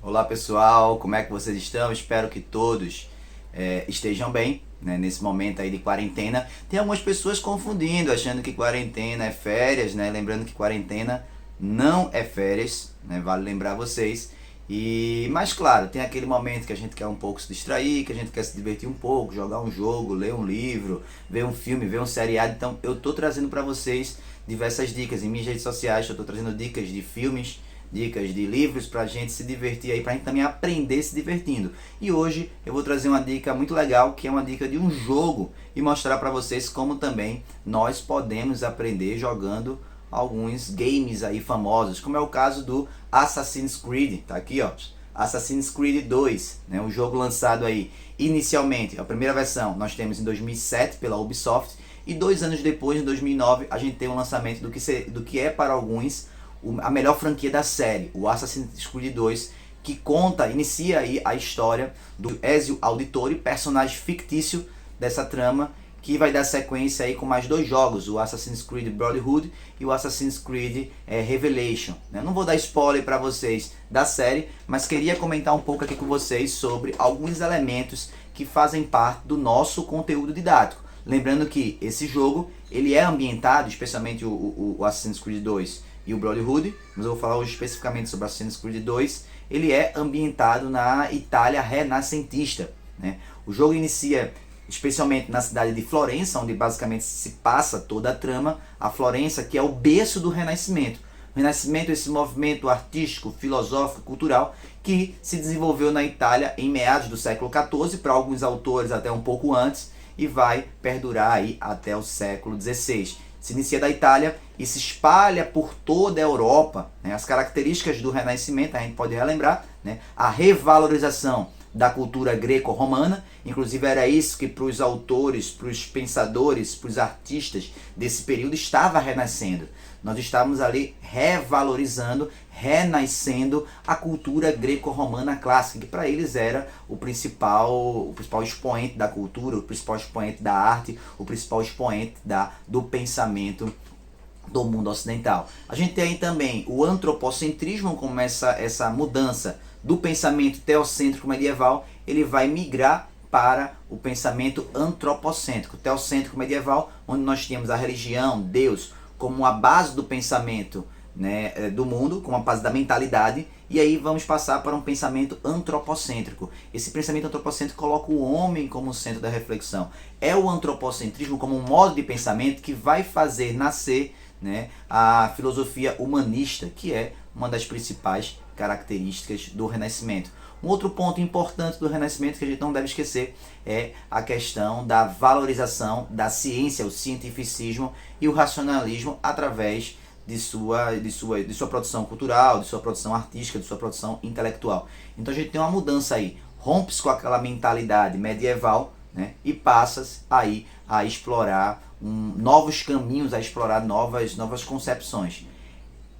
Olá pessoal, como é que vocês estão? Espero que todos estejam bem, né, nesse momento aí de quarentena. Tem algumas pessoas confundindo, achando que quarentena é férias, né? Lembrando que quarentena não é férias, né? Vale lembrar vocês. Mas claro, tem aquele momento que a gente quer um pouco se distrair, que a gente quer se divertir um pouco, jogar um jogo, ler um livro, ver um filme, ver um seriado. Então eu tô trazendo para vocês diversas dicas em minhas redes sociais. Eu tô trazendo dicas de filmes, dicas de livros pra gente se divertir aí, pra gente também aprender se divertindo. E hoje eu vou trazer uma dica muito legal, que é uma dica de um jogo e mostrar pra vocês como também nós podemos aprender jogando alguns games aí famosos, como é o caso do Assassin's Creed, tá aqui ó, Assassin's Creed 2, né, um jogo lançado aí inicialmente, a primeira versão nós temos em 2007 pela Ubisoft, e 2 anos depois, em 2009, a gente tem o lançamento do que é para alguns a melhor franquia da série, o Assassin's Creed 2, que inicia aí a história do Ezio Auditore, personagem fictício dessa trama, que vai dar sequência aí com mais 2 jogos, o Assassin's Creed Brotherhood e o Assassin's Creed Revelation. Não vou dar spoiler para vocês da série, mas queria comentar um pouco aqui com vocês sobre alguns elementos que fazem parte do nosso conteúdo didático. Lembrando que esse jogo ele é ambientado, especialmente o Assassin's Creed 2 e o Brotherhood, mas eu vou falar hoje especificamente sobre Assassin's Creed 2, ele é ambientado na Itália renascentista, né? O jogo inicia especialmente na cidade de Florença, onde basicamente se passa toda a trama, a Florença que é o berço do Renascimento. O Renascimento é esse movimento artístico, filosófico, cultural que se desenvolveu na Itália em meados do século XIV, para alguns autores até um pouco antes, e vai perdurar aí até o século XVI. Se inicia da Itália e se espalha por toda a Europa, né? As características do Renascimento, a gente pode relembrar, né? A revalorização da cultura greco-romana, inclusive era isso que para os autores, para os pensadores, para os artistas desse período estava renascendo. Nós estávamos ali revalorizando, renascendo a cultura greco-romana clássica, que para eles era o principal expoente da cultura, o principal expoente da arte, o principal expoente do pensamento do mundo ocidental. A gente tem aí também o antropocentrismo, como essa mudança do pensamento teocêntrico medieval, ele vai migrar para o pensamento antropocêntrico, teocêntrico medieval, onde nós tínhamos a religião, Deus, como a base do pensamento, né, do mundo, como a base da mentalidade, e aí vamos passar para um pensamento antropocêntrico. Esse pensamento antropocêntrico coloca o homem como centro da reflexão. É o antropocentrismo como um modo de pensamento que vai fazer nascer, né, a filosofia humanista, que é uma das principais características do Renascimento. Um outro ponto importante do Renascimento que a gente não deve esquecer é a questão da valorização da ciência, o cientificismo e o racionalismo através de sua produção cultural, de sua produção artística, de sua produção intelectual. Então a gente tem uma mudança aí, rompe-se com aquela mentalidade medieval, né, e passa aí a explorar novos caminhos, a explorar novas concepções.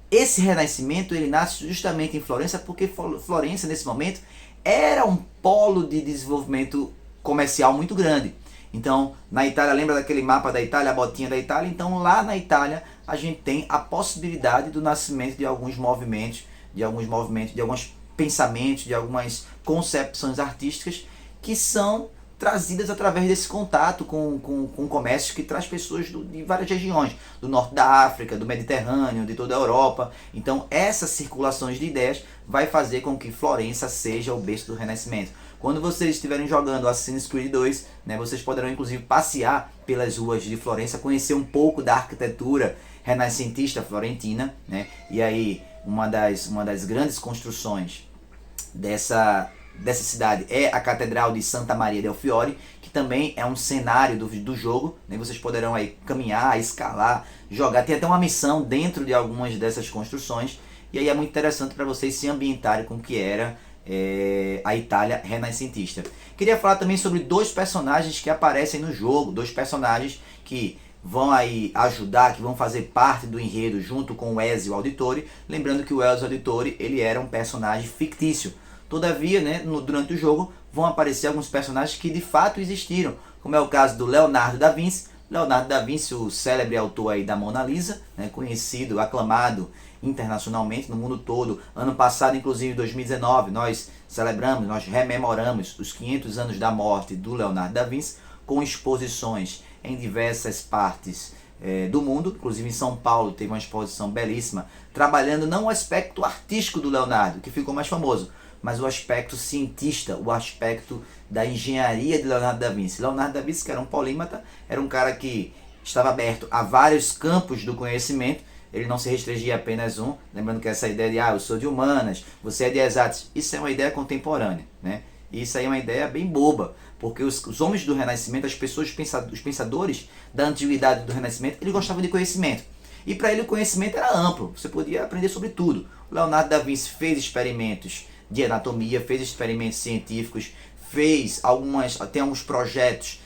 Esse renascimento ele nasce justamente em Florença, porque Florença nesse momento era um polo de desenvolvimento comercial muito grande. Então, na Itália, lembra daquele mapa da Itália, a botinha da Itália? Então, lá na Itália, a gente tem a possibilidade do nascimento de alguns movimentos, de alguns pensamentos, de algumas concepções artísticas que são trazidas através desse contato com o comércio que traz pessoas de várias regiões, do norte da África, do Mediterrâneo, de toda a Europa. Então essas circulações de ideias vai fazer com que Florença seja o berço do Renascimento. Quando vocês estiverem jogando Assassin's Creed 2, né, vocês poderão inclusive passear pelas ruas de Florença, conhecer um pouco da arquitetura renascentista florentina, né? E aí uma das grandes construções dessa cidade é a Catedral de Santa Maria del Fiore, que também é um cenário do jogo, né? Vocês poderão aí caminhar, escalar, jogar, tem até uma missão dentro de algumas dessas construções, e aí é muito interessante para vocês se ambientarem com o que era a Itália renascentista. Queria falar também sobre 2 personagens que aparecem no jogo, 2 personagens que vão aí ajudar, que vão fazer parte do enredo junto com o Ezio Auditore, lembrando que o Ezio Auditore ele era um personagem fictício. Todavia, né, durante o jogo vão aparecer alguns personagens que de fato existiram, como é o caso do Leonardo da Vinci. Leonardo da Vinci, o célebre autor aí da Mona Lisa, né, conhecido, aclamado internacionalmente, no mundo todo. Ano passado, inclusive, 2019, nós celebramos, nós rememoramos os 500 anos da morte do Leonardo da Vinci, com exposições em diversas partes do mundo, inclusive em São Paulo teve uma exposição belíssima, trabalhando não o aspecto artístico do Leonardo, que ficou mais famoso, mas o aspecto cientista, o aspecto da engenharia de Leonardo da Vinci. Leonardo da Vinci, que era um polímata, era um cara que estava aberto a vários campos do conhecimento, ele não se restringia a apenas um, lembrando que essa ideia de, eu sou de humanas, você é de exatas, isso é uma ideia contemporânea, né? E isso aí é uma ideia bem boba, porque os homens do Renascimento, as pessoas, os pensadores da antiguidade do Renascimento, eles gostavam de conhecimento. E para ele o conhecimento era amplo, você podia aprender sobre tudo. O Leonardo da Vinci fez experimentos de anatomia, fez experimentos científicos, tem alguns projetos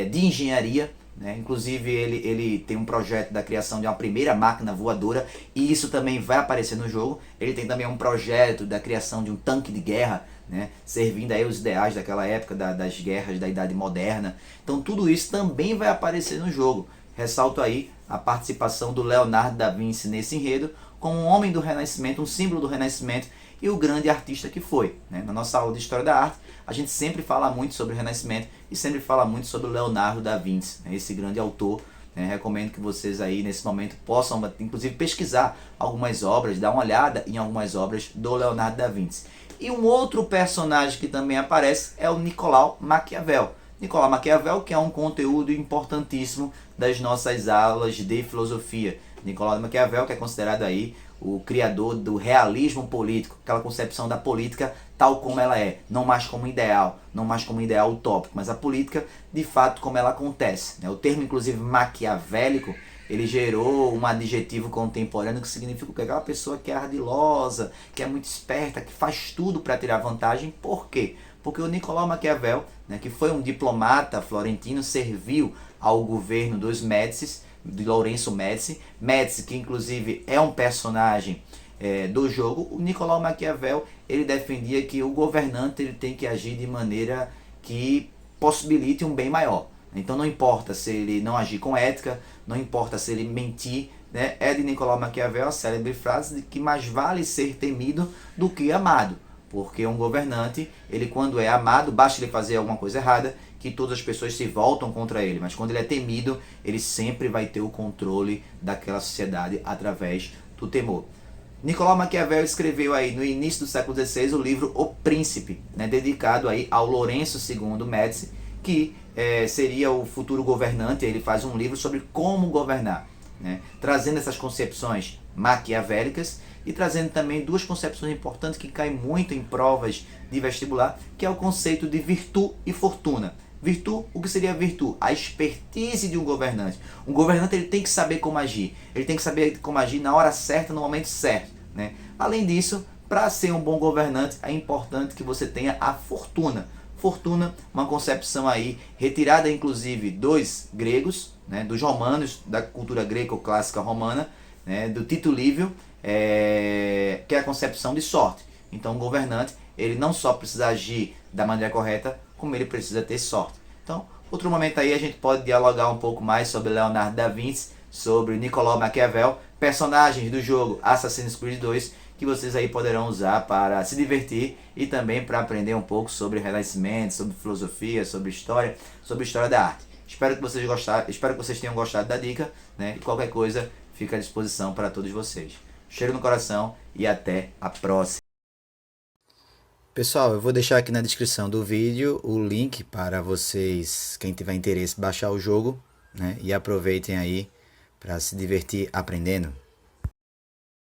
de engenharia, né? Inclusive ele tem um projeto da criação de uma primeira máquina voadora, e isso também vai aparecer no jogo. Ele tem também um projeto da criação de um tanque de guerra, né? Servindo aí os ideais daquela época das guerras da Idade Moderna. Então tudo isso também vai aparecer no jogo. Ressalto aí a participação do Leonardo da Vinci nesse enredo, como um homem do Renascimento, um símbolo do Renascimento, e o grande artista que foi, né? Na nossa aula de História da Arte, a gente sempre fala muito sobre o Renascimento e sempre fala muito sobre o Leonardo da Vinci, né? Esse grande autor, né? Recomendo que vocês aí nesse momento possam, inclusive, pesquisar algumas obras, dar uma olhada em algumas obras do Leonardo da Vinci. E um outro personagem que também aparece é o Nicolau Maquiavel. Nicolau Maquiavel, que é um conteúdo importantíssimo das nossas aulas de filosofia. Nicolau Maquiavel, que é considerado aí o criador do realismo político, aquela concepção da política tal como ela é, não mais como ideal, não mais como ideal utópico, mas a política de fato como ela acontece. O termo, inclusive, maquiavélico, ele gerou um adjetivo contemporâneo que significa que aquela pessoa que é ardilosa, que é muito esperta, que faz tudo para tirar vantagem. Por quê? Porque o Nicolau Maquiavel, né, que foi um diplomata florentino, serviu ao governo dos Médicis, de Lourenço Médici, que inclusive é um personagem do jogo. O Nicolau Maquiavel, ele defendia que o governante ele tem que agir de maneira que possibilite um bem maior. Então não importa se ele não agir com ética, não importa se ele mentir, né? É de Nicolau Maquiavel a célebre frase de que mais vale ser temido do que amado. Porque um governante, ele quando é amado, basta ele fazer alguma coisa errada, que todas as pessoas se voltam contra ele. Mas quando ele é temido, ele sempre vai ter o controle daquela sociedade através do temor. Nicolau Maquiavel escreveu aí no início do século XVI o livro O Príncipe, né, dedicado aí ao Lourenço II Médici, que seria o futuro governante. Ele faz um livro sobre como governar, né, trazendo essas concepções maquiavélicas e trazendo também duas concepções importantes que caem muito em provas de vestibular, que é o conceito de virtude e fortuna. Virtude, o que seria virtude? A expertise de um governante. Um governante ele tem que saber como agir. Ele tem que saber como agir na hora certa, no momento certo, né? Além disso, para ser um bom governante, é importante que você tenha a fortuna. Fortuna, uma concepção aí retirada inclusive dos gregos, né, dos romanos, da cultura greco-clássica romana, né, do Tito Livio, que é a concepção de sorte. Então o governante, ele não só precisa agir da maneira correta, como ele precisa ter sorte. Então, outro momento aí a gente pode dialogar um pouco mais sobre Leonardo da Vinci, sobre Nicolau Maquiavel, personagens do jogo Assassin's Creed 2, que vocês aí poderão usar para se divertir e também para aprender um pouco sobre Renascimento, sobre filosofia, sobre história da arte. Espero que vocês tenham gostado da dica, né? E qualquer coisa fica à disposição para todos vocês. Cheiro no coração e até a próxima. Pessoal, eu vou deixar aqui na descrição do vídeo o link para vocês, quem tiver interesse, baixar o jogo, né? E aproveitem aí para se divertir aprendendo.